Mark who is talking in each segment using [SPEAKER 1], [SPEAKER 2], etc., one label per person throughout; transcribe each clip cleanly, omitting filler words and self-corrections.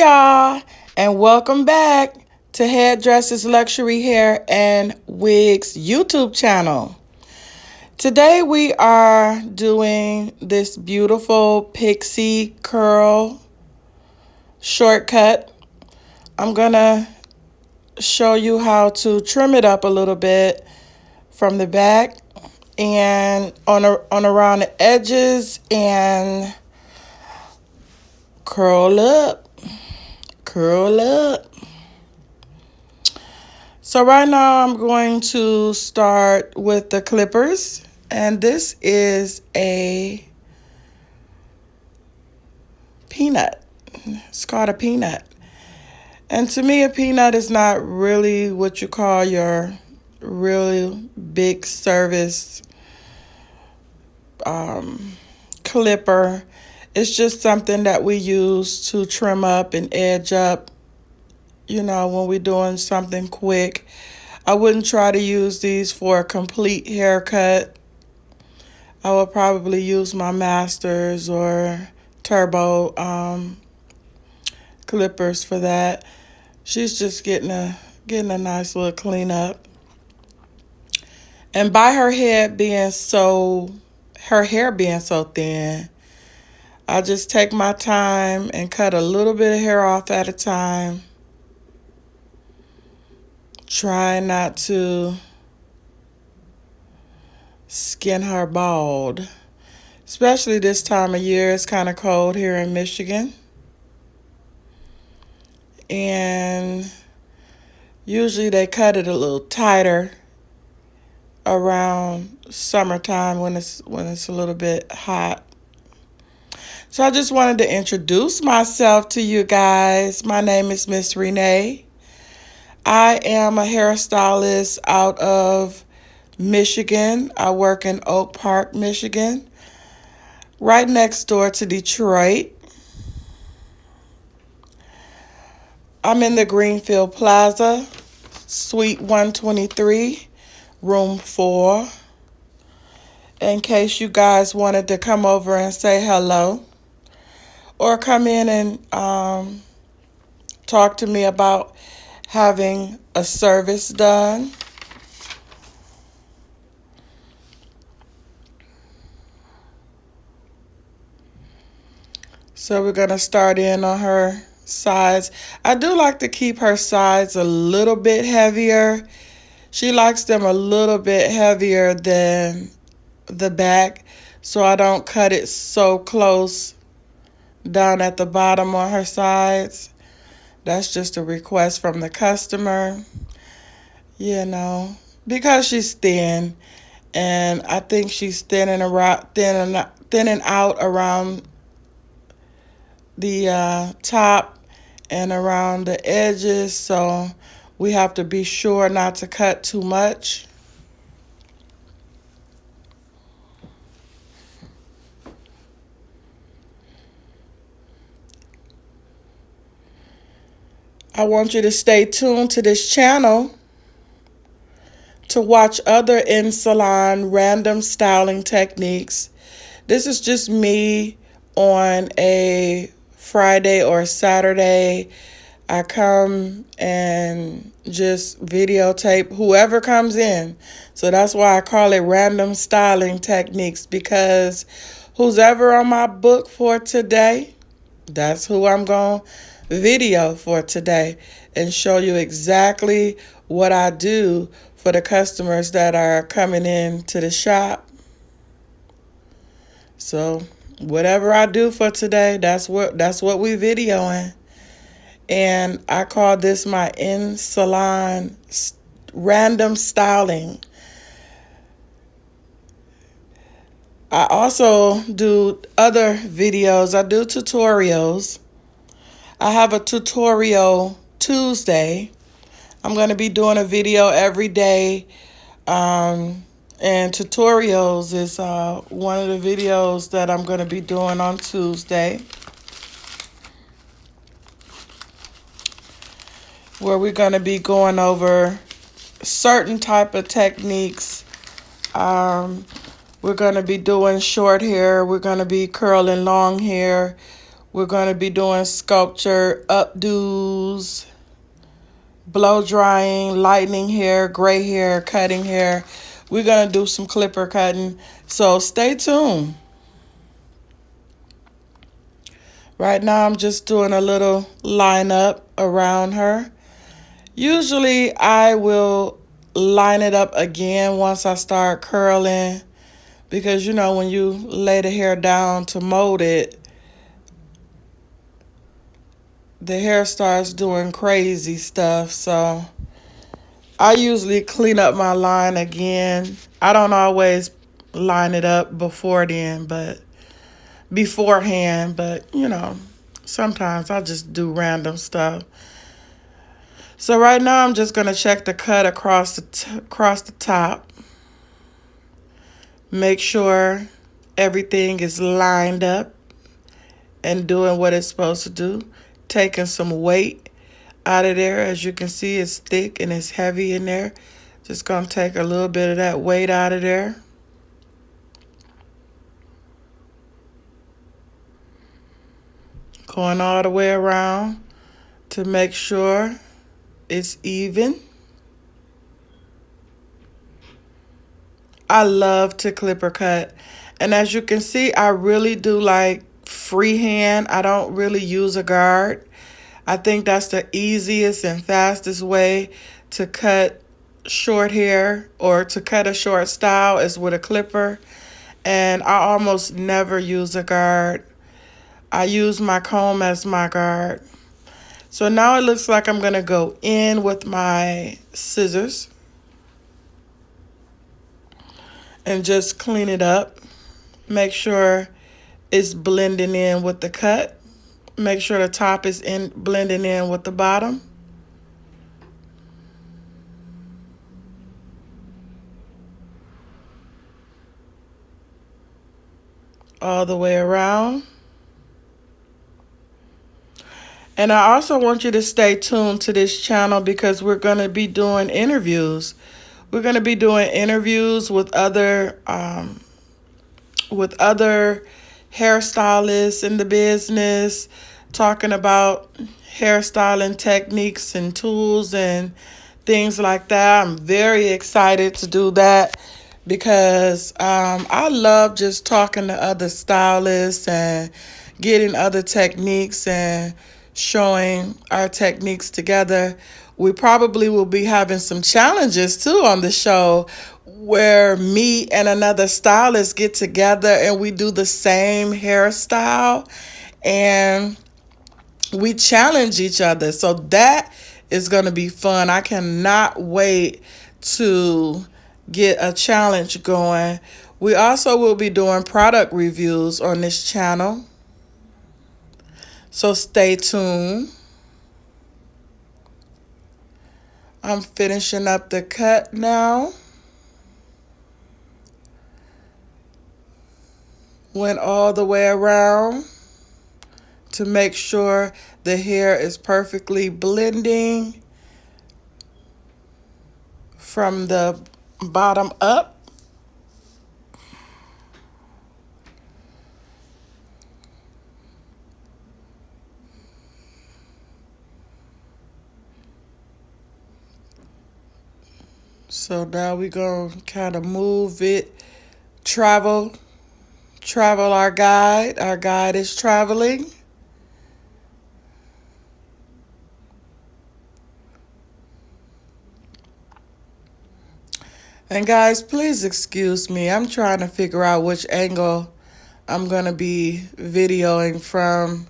[SPEAKER 1] y'all, and welcome back to Hairdressers Luxury Hair and Wigs YouTube channel. Today we are doing this beautiful pixie curl shortcut. I'm gonna show you how to trim it up a little bit from the back and on around the edges and curl up. So right now I'm going to start with the clippers, and this is a peanut. It's called a peanut. And to me, a peanut is not really what you call your really big service clipper. It's just something that we use to trim up and edge up, you know, when we're doing something quick. I wouldn't try to use these for a complete haircut. I would probably use my Masters or Turbo clippers for that. She's just getting a nice little cleanup. And by her hair being so thin, I just take my time and cut a little bit of hair off at a time. Try not to skin her bald. Especially this time of year, it's kind of cold here in Michigan. And usually they cut it a little tighter around summertime when it's a little bit hot. So I just wanted to introduce myself to you guys. My name is Miss Renee. I am a hairstylist out of Michigan. I work in Oak Park, Michigan, right next door to Detroit. I'm in the Greenfield Plaza, Suite 123, Room 4. In case you guys wanted to come over and say hello, or come in and talk to me about having a service done. So we're gonna start in on her sides. I do like to keep her sides a little bit heavier. She likes them a little bit heavier than the back, so I don't cut it so close down at the bottom on her sides. That's just a request from the customer, you know, because she's thin, and I think she's thinning out around the top and around the edges, so we have to be sure not to cut too much. I want you to stay tuned to this channel to watch other in-salon random styling techniques. This is just me on a Friday or Saturday. I come and just videotape whoever comes in. So that's why I call it random styling techniques, because who's ever on my book for today, that's who I'm going to video for today and show you exactly what I do for the customers that are coming in to the shop. So whatever I do for today, that's what we videoing. And I call this my in-salon random styling. I also do other videos. I do tutorials. I have a tutorial Tuesday. I'm going to be doing a video every day. And tutorials is one of the videos that I'm going to be doing on Tuesday, where we're going to be going over certain type of techniques. We're going to be doing short hair. We're going to be curling long hair. We're going to be doing sculpture, updos, blow drying, lightening hair, gray hair, cutting hair. We're going to do some clipper cutting. So stay tuned. Right now I'm just doing a little lineup around her. Usually I will line it up again once I start curling, because you know when you lay the hair down to mold it, the hair starts doing crazy stuff. So I usually clean up my line again. I don't always line it up beforehand, but you know, sometimes I just do random stuff. So right now I'm just going to check the cut across the top. Make sure everything is lined up and doing what it's supposed to do. Taking some weight out of there. As you can see, it's thick and it's heavy in there. Just going to take a little bit of that weight out of there. Going all the way around to make sure it's even. I love to clipper cut. And as you can see, I really do like freehand. I don't really use a guard. I think that's the easiest and fastest way to cut short hair or to cut a short style is with a clipper. And I almost never use a guard. I use my comb as my guard. So now it looks like I'm going to go in with my scissors and just clean it up. Make sure it's blending in with the cut. Make sure the top is blending in with the bottom. All the way around. And I also want you to stay tuned to this channel because we're going to be doing interviews. We're going to be doing interviews with other hairstylists in the business, talking about hairstyling techniques and tools and things like that. I'm very excited to do that because I love just talking to other stylists and getting other techniques and showing our techniques together. We probably will be having some challenges too on the show where me and another stylist get together and we do the same hairstyle and we challenge each other. So that is going to be fun. I cannot wait to get a challenge going. We also will be doing product reviews on this channel. So stay tuned. I'm finishing up the cut now. Went all the way around to make sure the hair is perfectly blending from the bottom up. So now we're going to kind of move it, travel our guide. Our guide is traveling. And guys, please excuse me. I'm trying to figure out which angle I'm going to be videoing from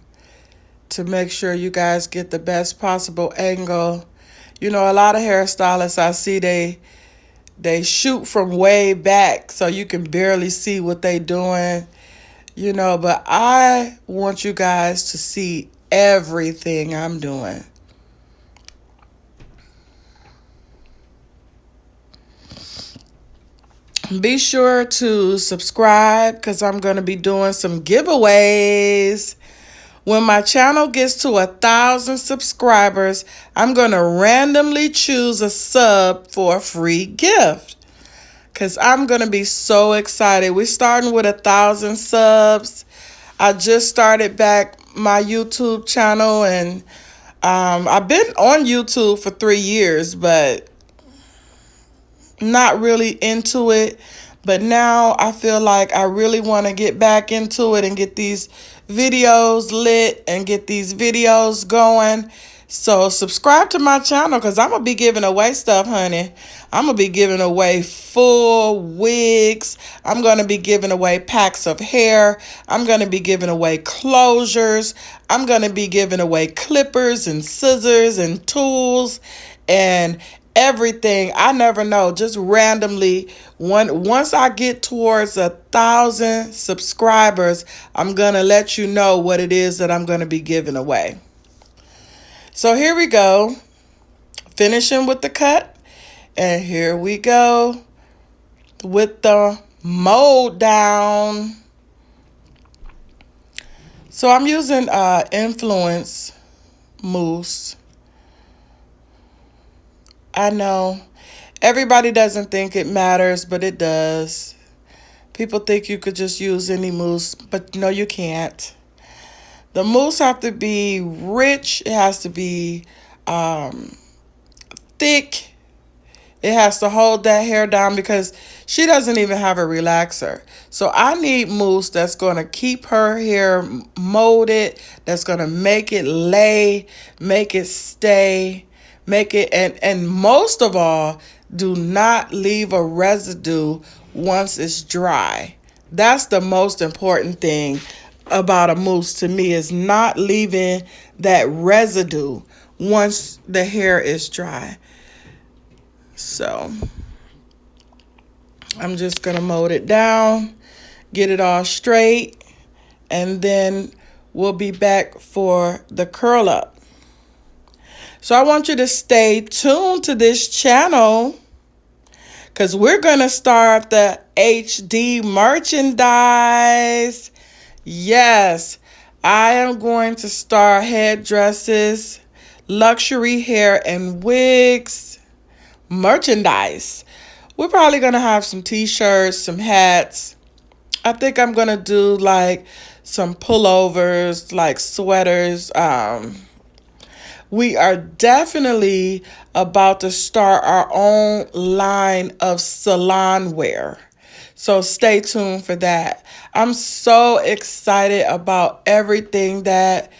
[SPEAKER 1] to make sure you guys get the best possible angle. You know, a lot of hairstylists I see, they shoot from way back so you can barely see what they doing, you know, but I want you guys to see everything I'm doing. Be sure to subscribe because I'm going to be doing some giveaways. When my channel gets to 1,000 subscribers, I'm going to randomly choose a sub for a free gift. Because I'm going to be so excited. We're starting with 1,000 subs. I just started back my YouTube channel, and I've been on YouTube for 3 years, but not really into it. But now I feel like I really want to get back into it and get these videos lit and get these videos going. So subscribe to my channel, because I'm going to be giving away stuff, honey. I'm going to be giving away full wigs. I'm going to be giving away packs of hair. I'm going to be giving away closures. I'm going to be giving away clippers and scissors and tools and everything. I never know. Just randomly, once I get towards 1,000 subscribers, I'm going to let you know what it is that I'm going to be giving away. So here we go, finishing with the cut, and here we go with the mold down. So I'm using Influence mousse. I know everybody doesn't think it matters, but it does. People think you could just use any mousse, but no, you can't. The mousse have to be rich. It has to be thick. It has to hold that hair down, because she doesn't even have a relaxer. So I need mousse that's going to keep her hair molded, that's going to make it lay, make it stay, make it, and most of all, do not leave a residue once it's dry. That's the most important thing about a mousse to me, is not leaving that residue once the hair is dry. So I'm just going to mold it down, get it all straight, and then we'll be back for the curl up. So I want you to stay tuned to this channel, because we're going to start the HD merchandise. Yes, I am going to start headdresses, luxury hair and wigs, merchandise. We're probably going to have some t-shirts, some hats. I think I'm going to do like some pullovers, like sweaters. We are definitely about to start our own line of salon wear. So stay tuned for that. I'm so excited about everything that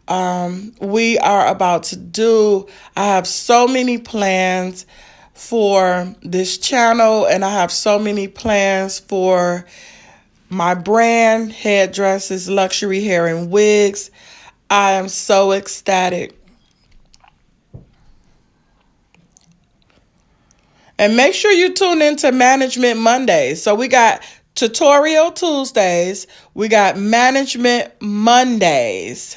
[SPEAKER 1] we are about to do. I have so many plans for this channel, and I have so many plans for my brand, Hairdresses, Luxury Hair and Wigs. I am so ecstatic. And make sure you tune into Management Mondays. So we got Tutorial Tuesdays. We got Management Mondays.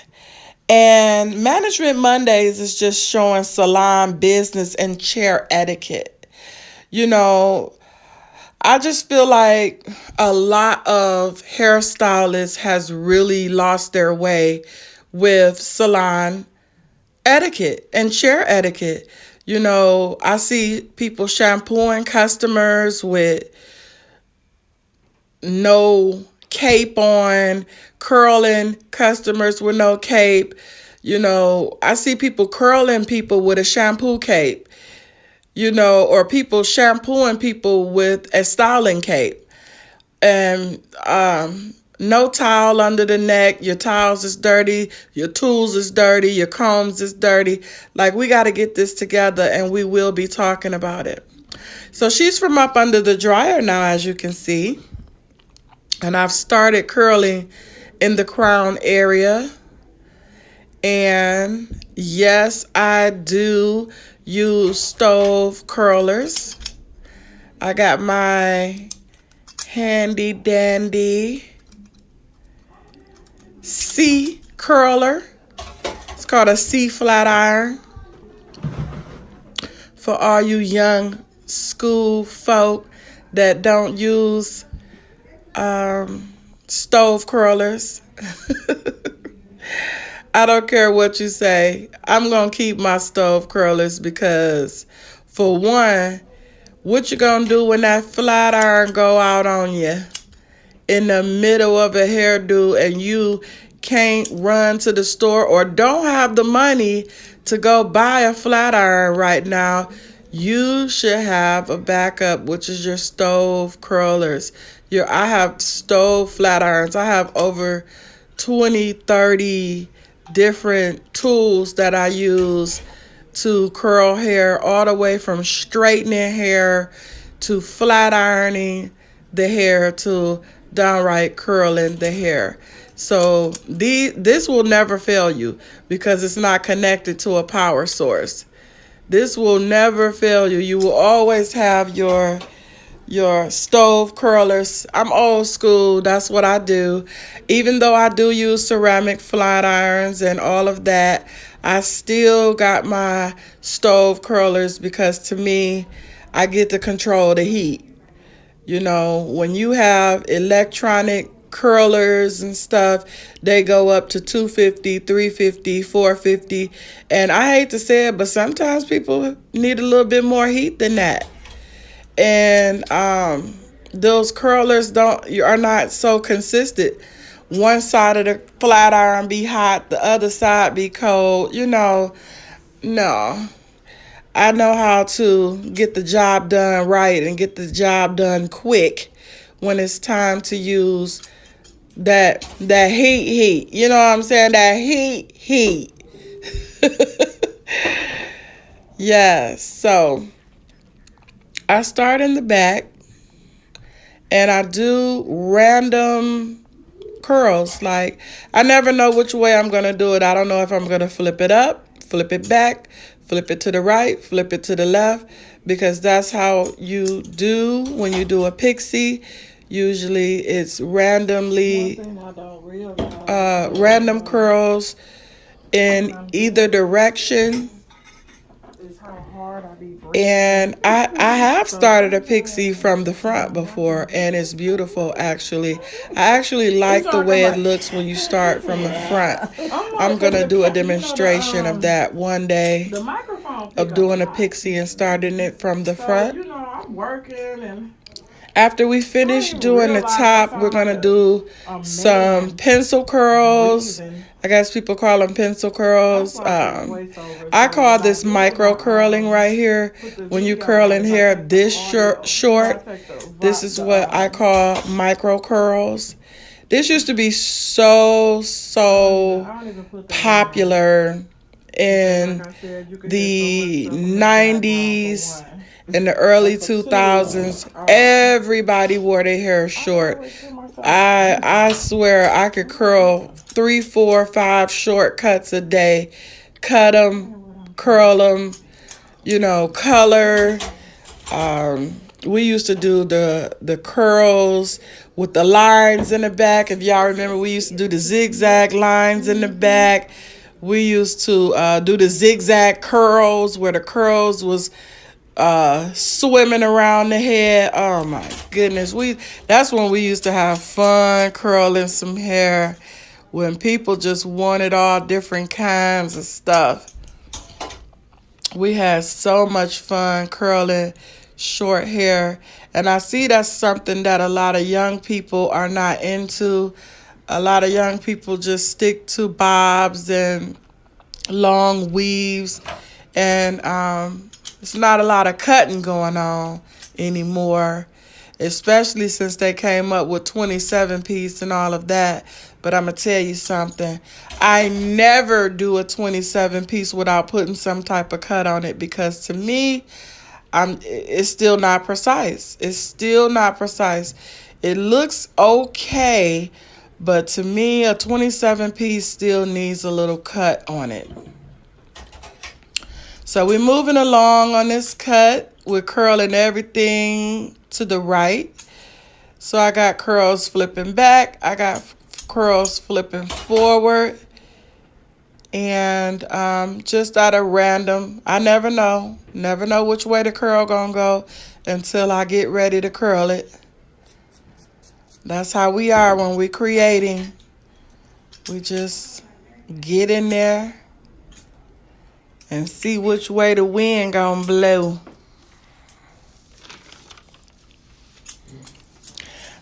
[SPEAKER 1] And Management Mondays is just showing salon business and chair etiquette. You know, I just feel like a lot of hairstylists has really lost their way with salon etiquette and chair etiquette. You know, I see people shampooing customers with no cape on, curling customers with no cape. You know, I see people curling people with a shampoo cape, you know, or people shampooing people with a styling cape. And no towel under the neck. Your towels is dirty. Your tools is dirty. Your combs is dirty. Like, we got to get this together, and we will be talking about it. So she's from up under the dryer now, as you can see. And I've started curling in the crown area. And yes, I do use stove curlers. I got my handy dandy C curler. It's called a C flat iron. For all you young school folk that don't use stove curlers. I don't care what you say. I'm going to keep my stove curlers, because for one, what you going to do when that flat iron go out on you in the middle of a hairdo and you can't run to the store or don't have the money to go buy a flat iron right now, you should have a backup, which is your stove curlers. I have stove flat irons. I have over 20, 30 different tools that I use to curl hair, all the way from straightening hair to flat ironing the hair to downright curling the hair. So this will never fail you because it's not connected to a power source. This will never fail you. You will always have your stove curlers. I'm old school. That's what I do. Even though I do use ceramic flat irons and all of that, I still got my stove curlers because to me, I get to control the heat. You know, when you have electronic curlers and stuff, they go up to 250, 350, 450. And I hate to say it, but sometimes people need a little bit more heat than that. And those curlers are not so consistent. One side of the flat iron be hot, the other side be cold. You know, no. I know how to get the job done right and get the job done quick when it's time to use that heat. You know what I'm saying? That heat. Yes. So I start in the back and I do random curls. Like, I never know which way I'm going to do it. I don't know if I'm going to flip it up, flip it back, flip it to the right, flip it to the left, because that's how you do when you do a pixie. Usually it's randomly random curls in either direction. And I have started a pixie from the front before, and it's beautiful, actually. I actually like the way it looks when you start from the front. I'm going to do a demonstration of that one day, of doing a pixie and starting it from the front. After we finish doing the top, we're going to do some pencil curls. I guess people call them pencil curls. I call this micro curling right here. When you curl in hair this short, this is what I call micro curls. This used to be so popular in the 90s. In the early 2000s, everybody wore their hair short. I swear I could curl 3, 4, 5 shortcuts a day. Cut them, curl them, color. We used to do the curls with the lines in the back. If y'all remember, we used to do the zigzag lines in the back. We used to do the zigzag curls where the curls was swimming around the head. Oh my goodness. That's when we used to have fun curling some hair, when people just wanted all different kinds of stuff. We had so much fun curling short hair, and I see that's something that a lot of young people are not into. A lot of young people just stick to bobs and long weaves, and it's not a lot of cutting going on anymore, especially since they came up with 27-piece and all of that. But I'm going to tell you something. I never do a 27-piece without putting some type of cut on it, because to me, it's still not precise. It's still not precise. It looks okay, but to me, a 27-piece still needs a little cut on it. So we're moving along on this cut. We're curling everything to the right. So I got curls flipping back. I got curls flipping forward. And just out of random, I never know which way the curl gonna go until I get ready to curl it. That's how we are when we're creating. We just get in there and see which way the wind gonna blow.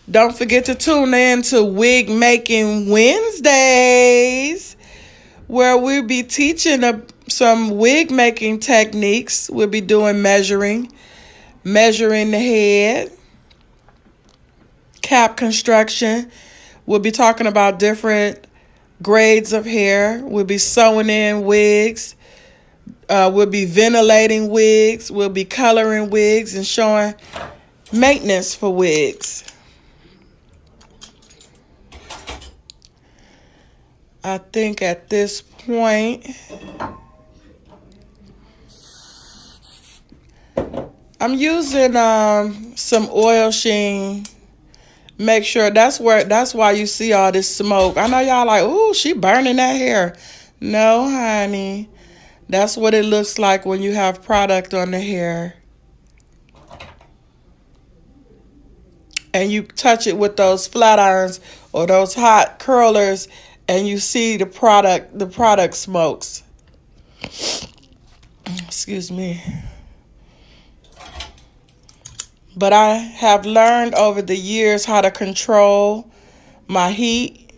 [SPEAKER 1] Don't forget to tune in to Wig Making Wednesdays, where we'll be teaching some wig making techniques. We'll be doing measuring the head, cap construction. We'll be talking about different grades of hair. We'll be sewing in wigs. We'll be ventilating wigs. We'll be coloring wigs and showing maintenance for wigs. I think at this point, I'm using some oil sheen. Make sure that's why you see all this smoke. I know y'all like, ooh, she burning that hair. No, honey. That's what it looks like when you have product on the hair. And you touch it with those flat irons or those hot curlers, and you see the product smokes. Excuse me. But I have learned over the years how to control my heat,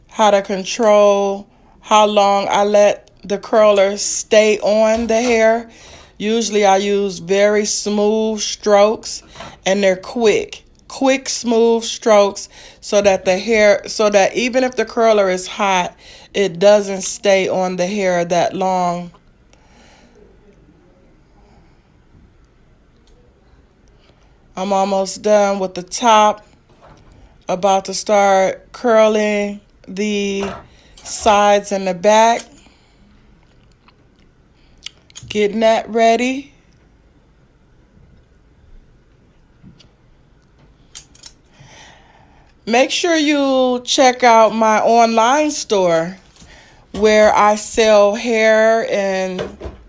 [SPEAKER 1] how to control how long I let the curler stay on the hair. Usually I use very smooth strokes, and they're quick, smooth strokes, so that even if the curler is hot, it doesn't stay on the hair that long. I'm almost done with the top. About to start curling the sides and the back. Getting that ready. Make sure you check out my online store where I sell hair and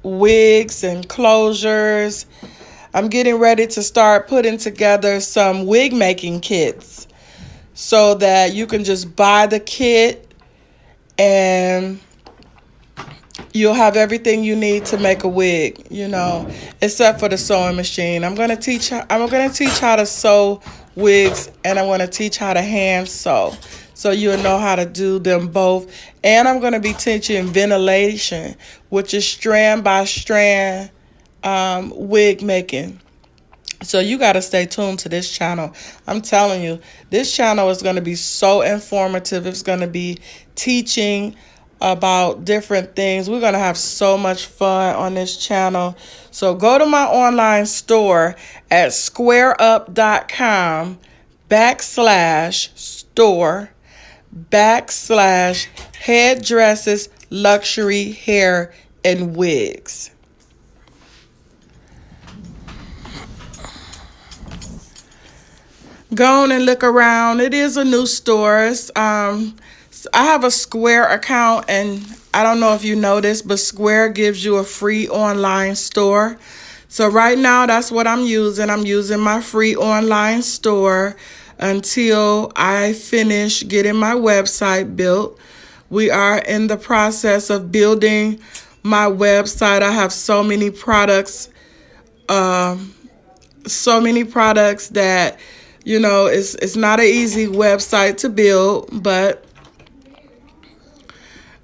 [SPEAKER 1] wigs and closures. I'm getting ready to start putting together some wig making kits so that you can just buy the kit and you'll have everything you need to make a wig, except for the sewing machine. I'm gonna teach how to sew wigs, and I'm gonna teach how to hand sew, so you'll know how to do them both. And I'm gonna be teaching ventilation, which is strand by strand wig making. So you got to stay tuned to this channel. I'm telling you, this channel is going to be so informative. It's going to be teaching about different things. We're going to have so much fun on this channel. So go to my online store at squareup.com/store/headdresses, luxury hair, and wigs. Go on and look around. It is a new store. I have a Square account, and I don't know if you know this, but Square gives you a free online store. So right now, that's what I'm using. I'm using my free online store until I finish getting my website built. We are in the process of building my website. I have so many products that it's not an easy website to build, but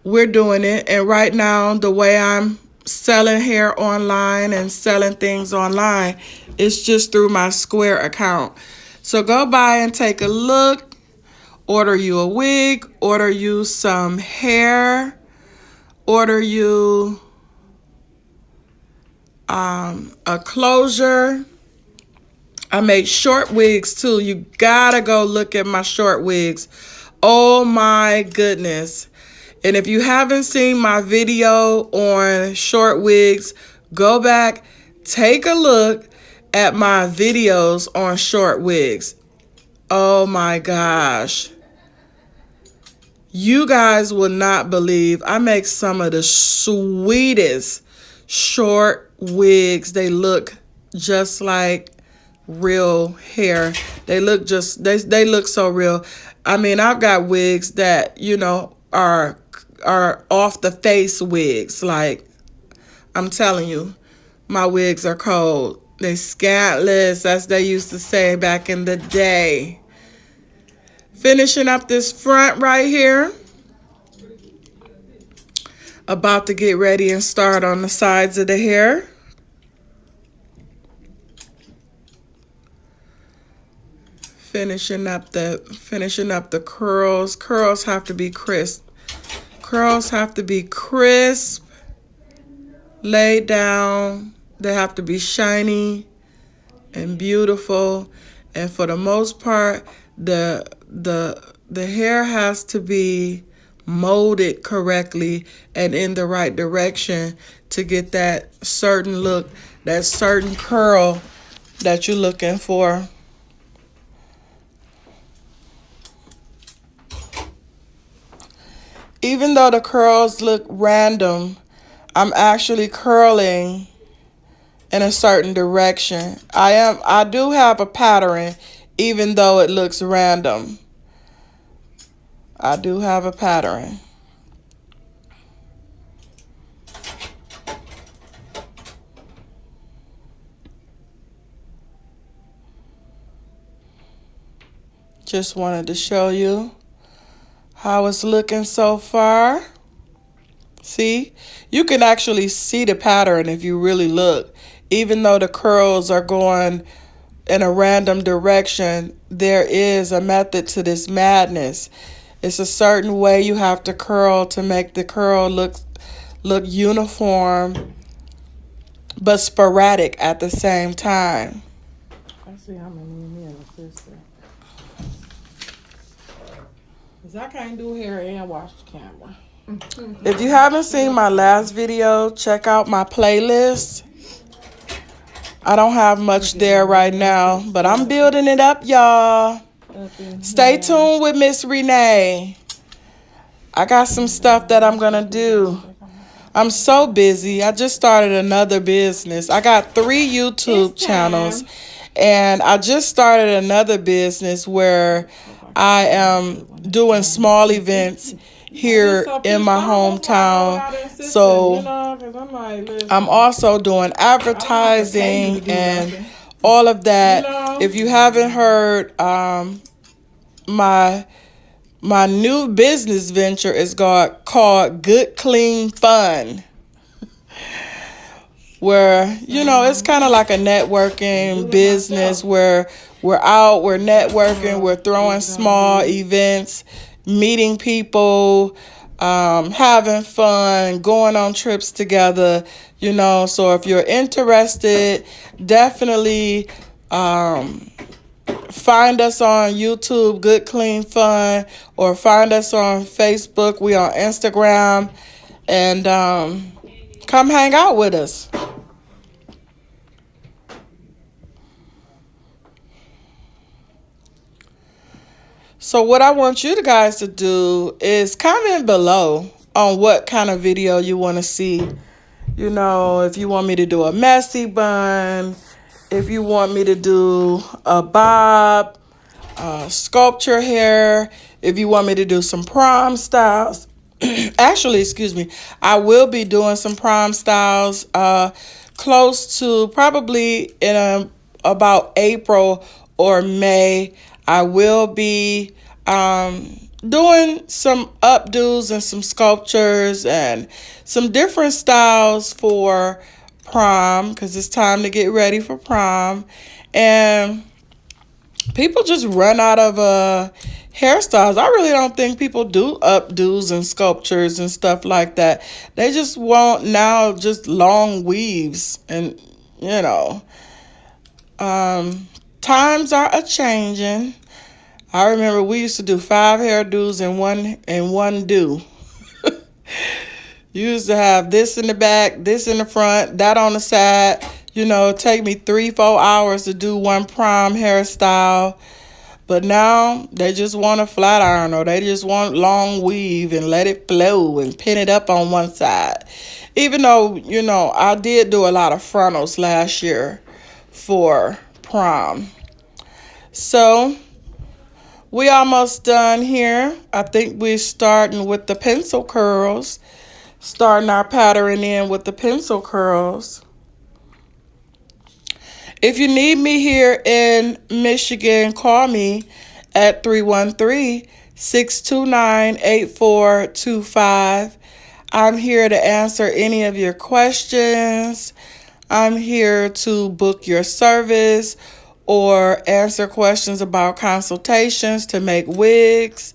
[SPEAKER 1] we're doing it. And right now, the way I'm selling hair online and selling things online is just through my Square account. So go by and take a look, order you a wig, order you some hair, order you a closure. I make short wigs too. You gotta go look at my short wigs. Oh my goodness. And if you haven't seen my video on short wigs, go back, take a look at my videos on short wigs. Oh my gosh. You guys will not believe, I make some of the sweetest short wigs. They look just like real hair. They look so real. I mean, I've got wigs that, are off the face wigs. Like, I'm telling you, my wigs are cold. They scantless, as they used to say back in the day. Finishing up this front right here. About to get ready and start on the sides of the hair. Finishing up the curls. Curls have to be crisp. Curls have to be crisp, laid down. They have to be shiny and beautiful. And for the most part, the hair has to be molded correctly and in the right direction to get that certain look, that certain curl that you're looking for. Even though the curls look random, I'm actually curling in a certain direction. I do have a pattern, even though it looks random. I do have a pattern. Just wanted to show you how it's looking so far. See? You can actually see the pattern if you really look. Even though the curls are going in a random direction, there is a method to this madness. It's a certain way you have to curl to make the curl look uniform but sporadic at the same time. I see I'm gonna need me an assistant. Because I can't do hair and watch the camera. If you haven't seen my last video, check out my playlist. I don't have much there right now, but I'm building it up, y'all. Stay tuned with Miss Renee. I got some stuff that I'm going to do. I'm so busy. I just started another business. I got 3 YouTube channels, and I just started another business where I am doing small events here in my hometown. So I'm also doing advertising and all of that. If you haven't heard, my new business venture is called Good Clean Fun, where, you know, it's kind of like a networking business where we're out, we're networking, we're throwing small events, meeting people, having fun, going on trips together, you know. So if you're interested, definitely find us on YouTube, Good Clean Fun, or find us on Facebook. We on Instagram, and come hang out with us. So what I want you guys to do is comment below on what kind of video you want to see. You know, if you want me to do a messy bun, if you want me to do a bob, sculpture hair, if you want me to do some prom styles. Actually, excuse me, I will be doing some prom styles close to probably in about April or May. I will be doing some updos and some sculptures and some different styles for prom, because it's time to get ready for prom. And people just run out of hairstyles. I really don't think people do updos and sculptures and stuff like that. They just want now just long weaves, and you know, times are a-changing. I remember we used to do 5 hairdos in one do. You used to have this in the back, this in the front, that on the side. You know, take me 3-4 hours to do one prom hairstyle. But now they just want a flat iron, or they just want long weave and let it flow and pin it up on one side. Even though, you know, I did do a lot of frontals last year for prom. So we almost done here. I think we're starting with the pencil curls. Starting our pattern in with the pencil curls. If you need me here in Michigan, call me at 313-629-8425. I'm here to answer any of your questions. I'm here to book your service or answer questions about consultations to make wigs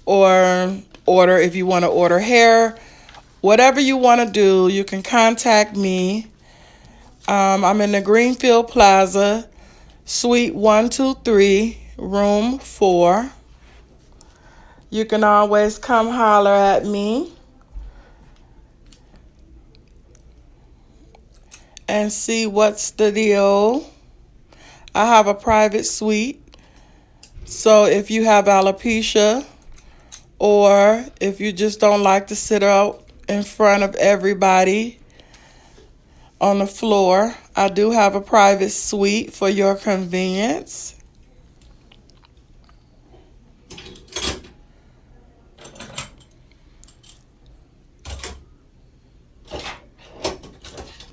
[SPEAKER 1] or order if you want to order hair. Whatever you want to do, you can contact me. I'm in the Greenfield Plaza, Suite 123, Room 4. You can always come holler at me and see what's the deal. I have a private suite, so if you have alopecia or if you just don't like to sit out in front of everybody on the floor, I do have a private suite for your convenience.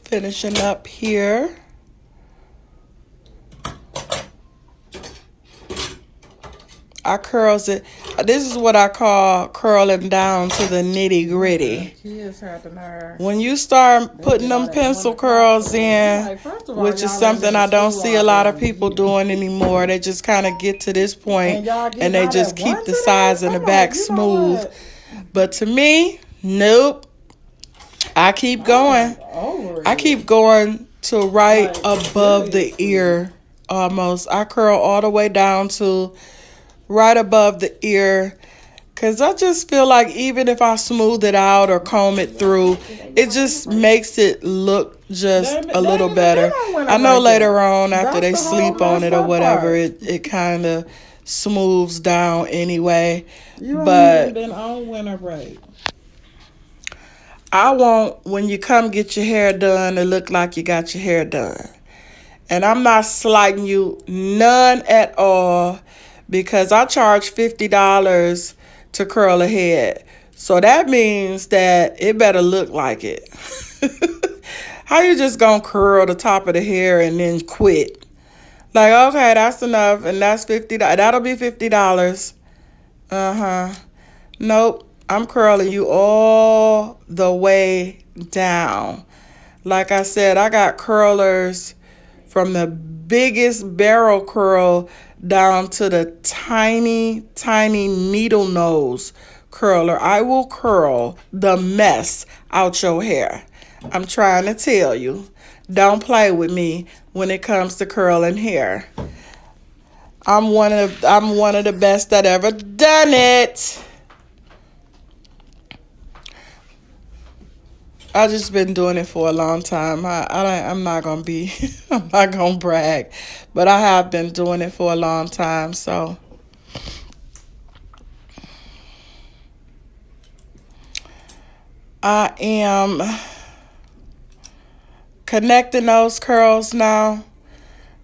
[SPEAKER 1] Finishing up here. I curls it. This is what I call curling down to the nitty gritty. When you start putting them pencil curls in, which is something I don't see a lot of people doing anymore, they just kind of get to this point and they just keep the sides and the back smooth. But to me, nope. I keep going. I keep going to right above the ear almost. I curl all the way down to right above the ear, because I just feel like even if I smooth it out or comb it through, it just makes it look just a little better. I know later on after they sleep on it or whatever, it kind of smooths down anyway. But I want, when you come get your hair done, to look like you got your hair done. And I'm not slighting you none at all, because I charge $50 to curl a head. So that means that it better look like it. How you just gonna curl the top of the hair and then quit? Like, okay, that's enough, and that's $50. That'll be $50. Nope, I'm curling you all the way down. Like I said, I got curlers from the biggest barrel curl down to the tiny, tiny needle nose curler. I will curl the mess out your hair. I'm trying to tell you, don't play with me when it comes to curling hair. I'm one of the best that ever done it. I just been doing it for a long time. I'm not gonna be, I'm not gonna brag, but I have been doing it for a long time. So I am connecting those curls now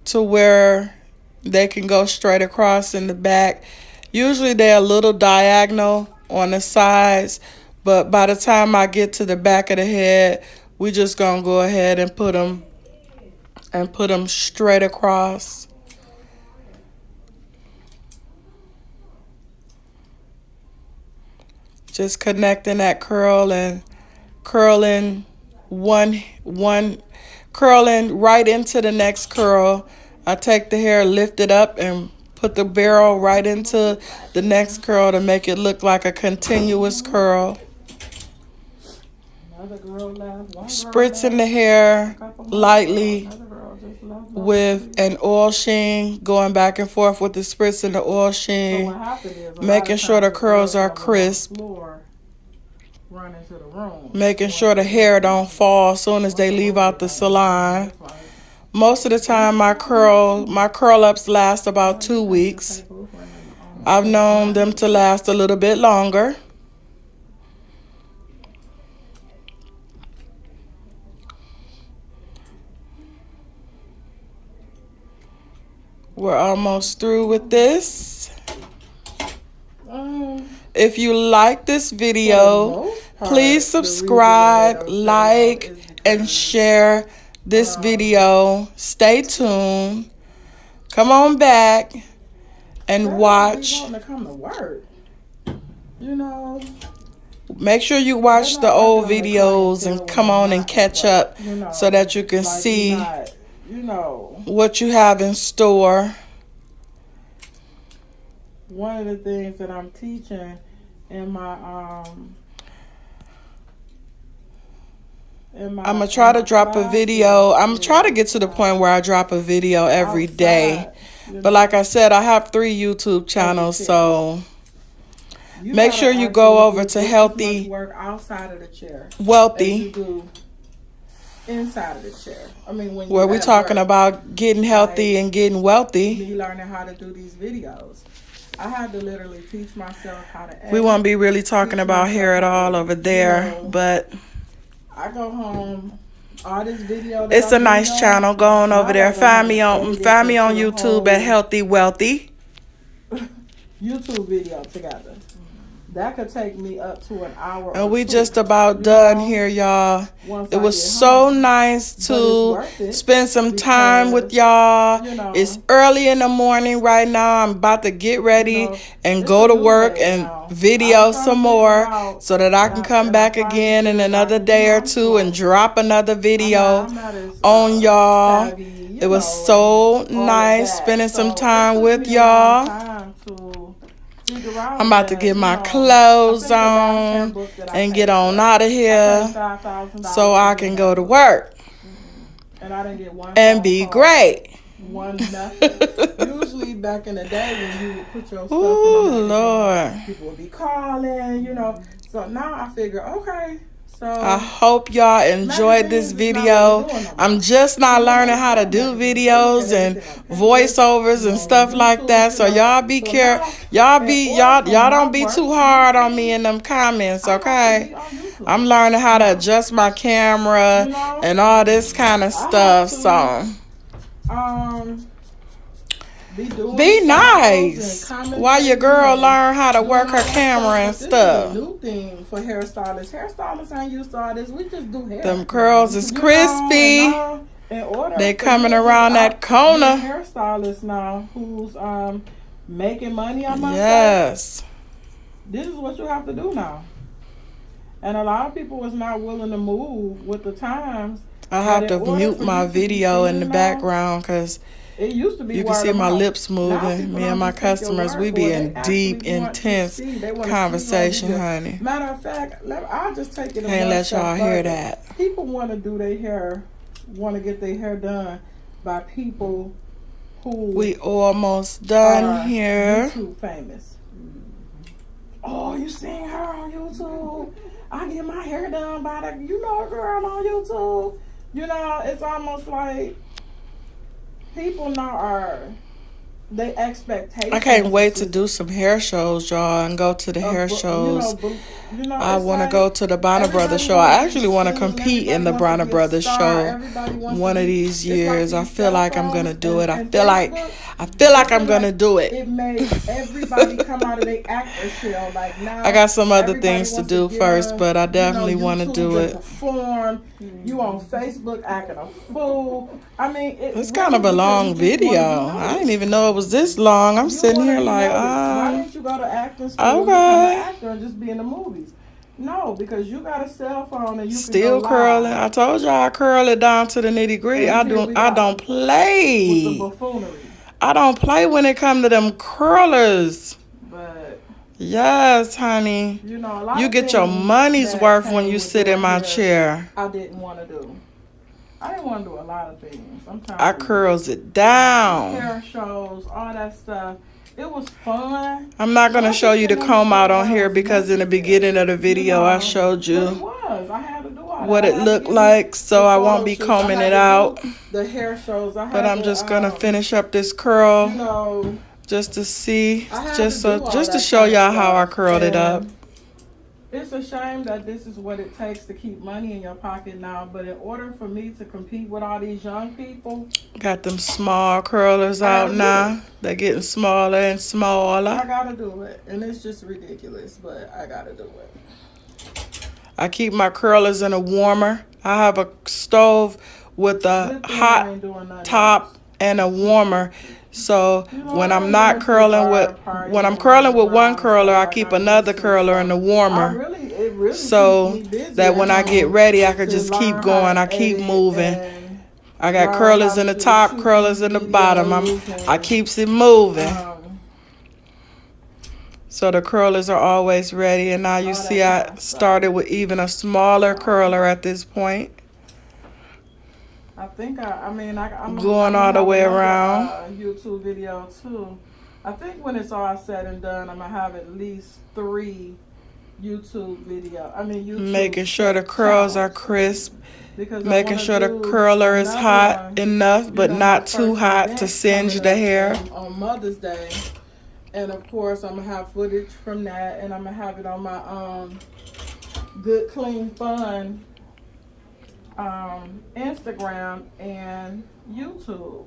[SPEAKER 1] to where they can go straight across in the back. Usually they're a little diagonal on the sides, but by the time I get to the back of the head, we just gonna go ahead and put them straight across. Just connecting that curl and curling curling right into the next curl. I take the hair, lift it up, and put the barrel right into the next curl to make it look like a continuous curl. Spritzing the hair lightly with an oil sheen, going back and forth with the spritz and the oil sheen, making sure the curls are crisp, making sure the hair don't fall as soon as they leave out the salon. Most of the time my curl-ups last about 2 weeks. I've known them to last a little bit longer. We're almost through with this. If you like this video, please subscribe, like, and share this video. Stay tuned. Come on back and watch.
[SPEAKER 2] To come to work. You know.
[SPEAKER 1] Make sure you watch the old videos and come on and catch up so that you can see what you have in store.
[SPEAKER 2] One of the things that I'm teaching in my
[SPEAKER 1] I'm gonna try to drop a video. I'm gonna try to get to the point where I drop a video every day. But like I said, I have 3 YouTube channels, so make sure you go over to Healthy,
[SPEAKER 2] work outside of the chair,
[SPEAKER 1] Wealthy,
[SPEAKER 2] inside of the chair. I mean, when
[SPEAKER 1] where we're talking about getting healthy and getting wealthy.
[SPEAKER 2] Me learning how to do these videos. I had to literally teach myself how to edit.
[SPEAKER 1] We won't be really talking about hair at all over there, but
[SPEAKER 2] I go home. All this video.
[SPEAKER 1] It's a nice channel. Go on over there. Find me on YouTube at Healthy Wealthy.
[SPEAKER 2] YouTube video together. That could take me up to an hour.
[SPEAKER 1] And we just about done here, y'all. It was so nice to spend some time with y'all. It's early in the morning right now. I'm about to get ready and go to work and video some more so that I can come back again in another day or two and drop another video on y'all. It was so nice spending some time with y'all. I'm about to get my clothes on and get on out of here so I can go to work and be great.
[SPEAKER 2] Usually back in the day when you would put your stuff
[SPEAKER 1] Ooh, Lord.
[SPEAKER 2] People would be calling, So now I figure, okay. So
[SPEAKER 1] I hope y'all enjoyed this video. I'm just not learning how to do videos and voiceovers and stuff like that. So y'all be careful. Y'all don't be too hard on me in them comments, okay? I'm learning how to adjust my camera and all this kind of stuff. So be nice while your girl learn how to work her camera and stuff.
[SPEAKER 2] New thing for hairstylists. Hairstylists ain't used to all this. We just do hair.
[SPEAKER 1] Them curls is crispy. They coming around that corner.
[SPEAKER 2] Hairstylist now who's making money on myself.
[SPEAKER 1] Yes.
[SPEAKER 2] This is what you have to do now. And a lot of people was not willing to move with the times.
[SPEAKER 1] I have to mute my video in the background because
[SPEAKER 2] it used to be
[SPEAKER 1] you can see my lips moving. Me and my customers, we be in deep, intense conversation, honey.
[SPEAKER 2] Matter of fact, I'll just take it.
[SPEAKER 1] Can't let y'all hear that.
[SPEAKER 2] People want to do their hair, want to get their hair done by people who
[SPEAKER 1] we almost done here.
[SPEAKER 2] YouTube famous. Oh, you seen her on YouTube? I get my hair done by the, a girl on YouTube. It's almost like people now are, they expectations.
[SPEAKER 1] I can't wait to do some hair shows, y'all, and go to the hair shows. I want to go to the Bonner Brothers show. I actually want to compete in the Bonner Brothers show one of these years. I feel like I'm gonna do it. I feel like I'm gonna do it.
[SPEAKER 2] It made everybody come out of their actor shell. Like now,
[SPEAKER 1] I got some other things to do first, but I definitely want to do it.
[SPEAKER 2] Perform. You on Facebook acting a fool. I mean,
[SPEAKER 1] it's kind of a long video. I didn't even know it was this long. I'm sitting here like,
[SPEAKER 2] why didn't you go to acting school?
[SPEAKER 1] Okay.
[SPEAKER 2] Become an actor and just be in the movies? No, because you got a cell phone and you
[SPEAKER 1] still
[SPEAKER 2] can go
[SPEAKER 1] curling.
[SPEAKER 2] live.
[SPEAKER 1] I told y'all I curl it down to the nitty gritty. I don't play.
[SPEAKER 2] With the buffoonery.
[SPEAKER 1] I don't play when it comes to them curlers.
[SPEAKER 2] But
[SPEAKER 1] yes, honey. You get your money's worth when you sit in my chair.
[SPEAKER 2] I didn't want to do. I didn't want to do a lot of things. Sometimes
[SPEAKER 1] I curls it down.
[SPEAKER 2] Hair shows, all that stuff. It was fun.
[SPEAKER 1] I'm not going to show you the comb out on here because in the beginning of the video I showed you what it looked like, so I won't be combing it out.
[SPEAKER 2] The hair shows.
[SPEAKER 1] But I'm just going to finish up this curl just to see, just to show y'all how I curled it up.
[SPEAKER 2] It's a shame that this is what it takes to keep money in your pocket now, but in order for me to compete with all these young people,
[SPEAKER 1] got them small curlers out now. They're getting smaller and smaller.
[SPEAKER 2] I gotta do it, and it's just ridiculous, but I gotta do it.
[SPEAKER 1] I keep my curlers in a warmer. I have a stove with a
[SPEAKER 2] Good thing I
[SPEAKER 1] hot
[SPEAKER 2] ain't doing none of
[SPEAKER 1] top and a warmer. So
[SPEAKER 2] You know,
[SPEAKER 1] when
[SPEAKER 2] I
[SPEAKER 1] I'm
[SPEAKER 2] don't
[SPEAKER 1] not
[SPEAKER 2] miss the
[SPEAKER 1] curling with,
[SPEAKER 2] garden party
[SPEAKER 1] when I'm
[SPEAKER 2] and
[SPEAKER 1] curling with one
[SPEAKER 2] running around and
[SPEAKER 1] curler,
[SPEAKER 2] stuff
[SPEAKER 1] I
[SPEAKER 2] like
[SPEAKER 1] keep
[SPEAKER 2] I
[SPEAKER 1] another
[SPEAKER 2] used to.
[SPEAKER 1] curler in the
[SPEAKER 2] So
[SPEAKER 1] warmer.
[SPEAKER 2] it really keeps
[SPEAKER 1] So
[SPEAKER 2] me busy
[SPEAKER 1] that
[SPEAKER 2] at
[SPEAKER 1] when I get
[SPEAKER 2] home
[SPEAKER 1] ready, I could
[SPEAKER 2] to
[SPEAKER 1] just keep
[SPEAKER 2] learn how
[SPEAKER 1] going.
[SPEAKER 2] to
[SPEAKER 1] I keep
[SPEAKER 2] edit
[SPEAKER 1] moving.
[SPEAKER 2] and
[SPEAKER 1] I got
[SPEAKER 2] learn how
[SPEAKER 1] curlers
[SPEAKER 2] to
[SPEAKER 1] in the
[SPEAKER 2] just
[SPEAKER 1] top,
[SPEAKER 2] shoot
[SPEAKER 1] curlers
[SPEAKER 2] these
[SPEAKER 1] in the bottom.
[SPEAKER 2] videos
[SPEAKER 1] I
[SPEAKER 2] and
[SPEAKER 1] keeps it moving.
[SPEAKER 2] um,
[SPEAKER 1] So the curlers are always ready. And now you
[SPEAKER 2] all
[SPEAKER 1] see
[SPEAKER 2] that
[SPEAKER 1] I
[SPEAKER 2] kind of stuff.
[SPEAKER 1] started with even a smaller curler at this point.
[SPEAKER 2] I think I'm
[SPEAKER 1] Going
[SPEAKER 2] gonna
[SPEAKER 1] all the
[SPEAKER 2] have
[SPEAKER 1] way
[SPEAKER 2] another
[SPEAKER 1] around.
[SPEAKER 2] YouTube video too. I think when it's all said and done, I'm gonna have at least 3 YouTube
[SPEAKER 1] Making sure the curls are crisp.
[SPEAKER 2] because I
[SPEAKER 1] Making
[SPEAKER 2] want to
[SPEAKER 1] sure the
[SPEAKER 2] do
[SPEAKER 1] curler is
[SPEAKER 2] another
[SPEAKER 1] hot
[SPEAKER 2] one.
[SPEAKER 1] enough, but
[SPEAKER 2] My
[SPEAKER 1] not too
[SPEAKER 2] first
[SPEAKER 1] hot to
[SPEAKER 2] event
[SPEAKER 1] singe
[SPEAKER 2] coming
[SPEAKER 1] the
[SPEAKER 2] up
[SPEAKER 1] hair.
[SPEAKER 2] on Mother's Day, and of course I'm gonna have footage from that, and I'm gonna have it on my Good Clean Fun Instagram and YouTube.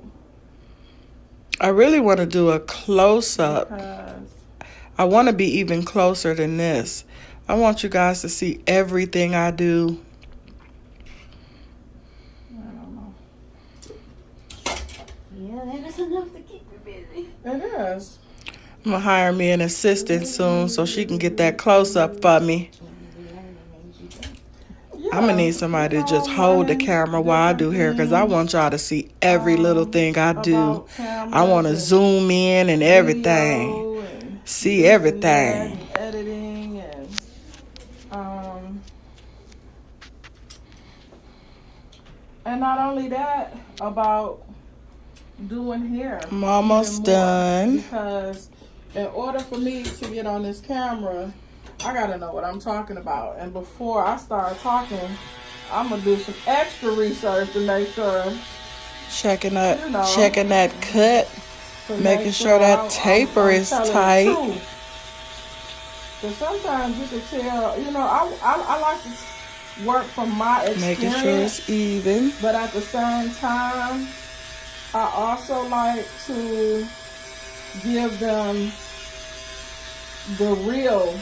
[SPEAKER 1] I really want to do a close-up.
[SPEAKER 2] Because
[SPEAKER 1] I want to be even closer than this. I want you guys to see everything I do.
[SPEAKER 2] I don't know.
[SPEAKER 3] Yeah, that is enough to keep you busy.
[SPEAKER 2] It is.
[SPEAKER 1] I'm going to hire me an assistant soon so she can get that close-up for me.
[SPEAKER 2] Yeah,
[SPEAKER 1] I'm going to need somebody to just hold the camera while I do hair because I want y'all to see every little thing I do. I want to zoom in and everything.
[SPEAKER 2] And
[SPEAKER 1] See everything.
[SPEAKER 2] and editing and not only that, about doing hair.
[SPEAKER 1] I'm almost done.
[SPEAKER 2] Because in order for me to get on this camera, I gotta know what I'm talking about. And before I start talking, I'm gonna do some extra research to make sure.
[SPEAKER 1] Checking that,
[SPEAKER 2] You know.
[SPEAKER 1] checking that cut, making sure that taper is tight.
[SPEAKER 2] Because sometimes you can tell, I like to work from my experience.
[SPEAKER 1] Making sure it's even.
[SPEAKER 2] But at the same time, I also like to give them the real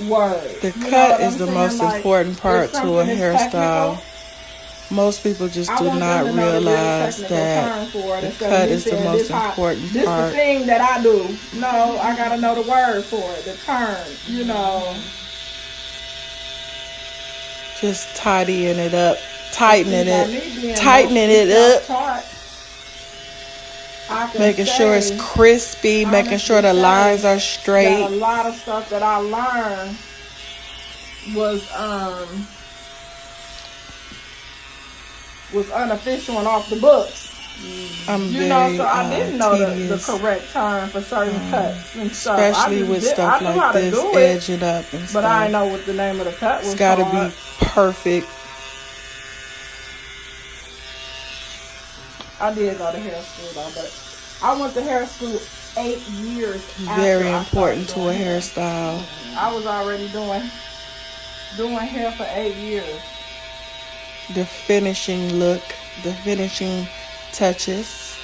[SPEAKER 2] word.
[SPEAKER 1] The cut is the most important part to a hairstyle. Most people just do not realize that the cut is the most important
[SPEAKER 2] part. This is the thing that I do. No, I gotta know the word for it, the term,
[SPEAKER 1] Just tidying it up, tightening it up. Making sure it's crispy, making sure the lines are straight.
[SPEAKER 2] A lot of stuff that I learned was unofficial and off the books.
[SPEAKER 1] I
[SPEAKER 2] didn't know the correct term for certain cuts and stuff.
[SPEAKER 1] Especially with stuff like this, edging up and stuff.
[SPEAKER 2] But I didn't know what the name of the cut was.
[SPEAKER 1] It's got to be perfect.
[SPEAKER 2] I did go to hair school though, but I went to hair school 8 years.
[SPEAKER 1] Very important to a hairstyle.
[SPEAKER 2] I was already doing hair for 8 years.
[SPEAKER 1] The finishing look, the finishing touches.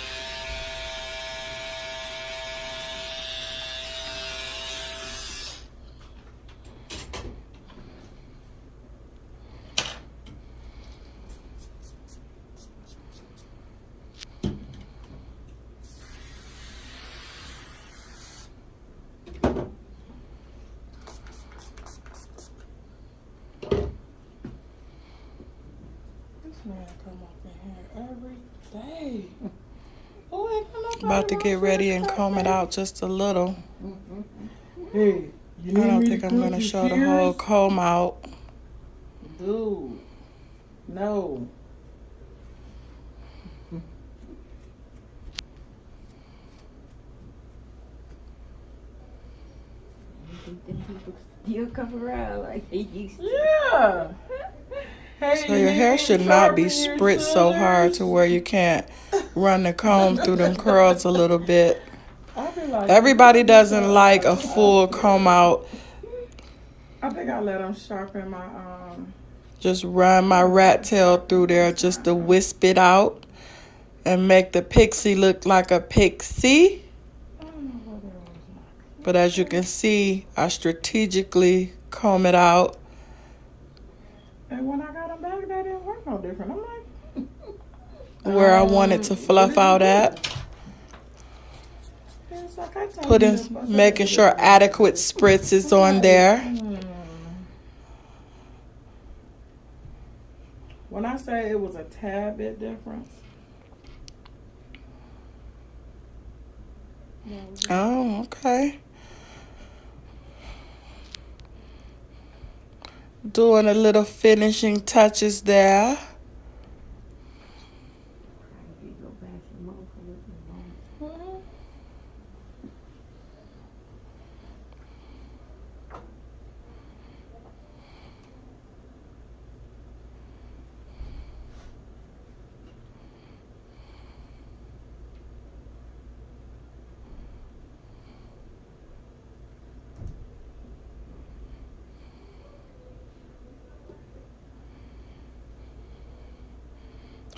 [SPEAKER 2] Man, come up in here every day.
[SPEAKER 1] About to get ready and comb it out just a little.
[SPEAKER 2] Hey,
[SPEAKER 1] I don't think I'm going to show the whole comb out.
[SPEAKER 2] Dude, no.
[SPEAKER 3] People still come around like they used to.
[SPEAKER 2] Yeah.
[SPEAKER 1] So your hair should not be spritzed so hard to where you can't run the comb through them curls a little bit. Everybody doesn't like a full comb out.
[SPEAKER 2] I think I let them sharpen my
[SPEAKER 1] Just run my rat tail through there just to wisp it out and make the pixie look like a pixie. But as you can see, I strategically comb it out.
[SPEAKER 2] And when I got them back, they didn't work no different. I'm like,
[SPEAKER 1] where I wanted to fluff out at.
[SPEAKER 2] It's like I told you,
[SPEAKER 1] Making sure adequate spritz is on there.
[SPEAKER 2] When I say it was a tad bit different.
[SPEAKER 1] Oh, okay. Doing a little finishing touches there.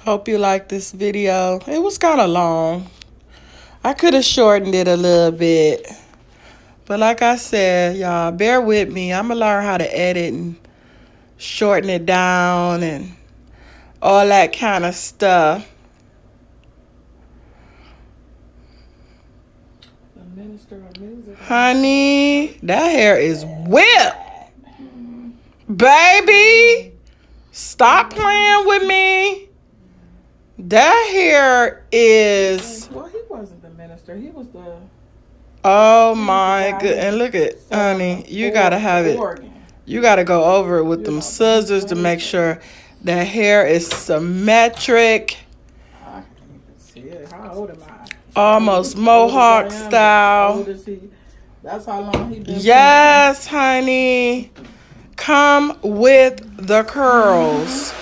[SPEAKER 1] Hope you like this video. It was kind of long. I could have shortened it a little bit. But like I said, y'all, bear with me. I'm going to learn how to edit and shorten it down and all that kind of stuff.
[SPEAKER 2] The minister of music.
[SPEAKER 1] Honey, that hair is whipped. Baby, stop playing with me. That hair is...
[SPEAKER 2] Well, he wasn't the minister. He was the...
[SPEAKER 1] Oh my good. And look at, honey, you got to have it. You got to go over it with them scissors to make sure that hair is symmetric.
[SPEAKER 2] I can't even see it. How old am I?
[SPEAKER 1] Almost mohawk style.
[SPEAKER 2] That's how long he been.
[SPEAKER 1] Yes, honey. Come with the curls.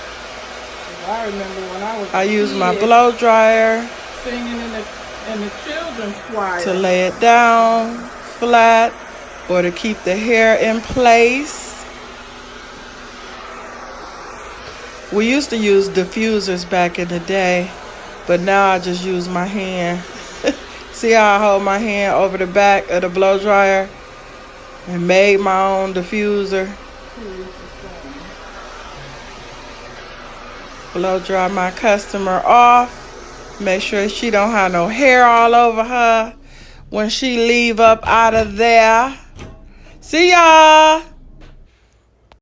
[SPEAKER 2] I remember when I was
[SPEAKER 1] I use my blow dryer
[SPEAKER 2] singing in the children's choir
[SPEAKER 1] to lay it down flat or to keep the hair in place. We used to use diffusers back in the day, but now I just use my hand. See how I hold my hand over the back of the blow dryer and made my own diffuser. Blow dry my customer off. Make sure she don't have no hair all over her when she leave up out of there. See y'all.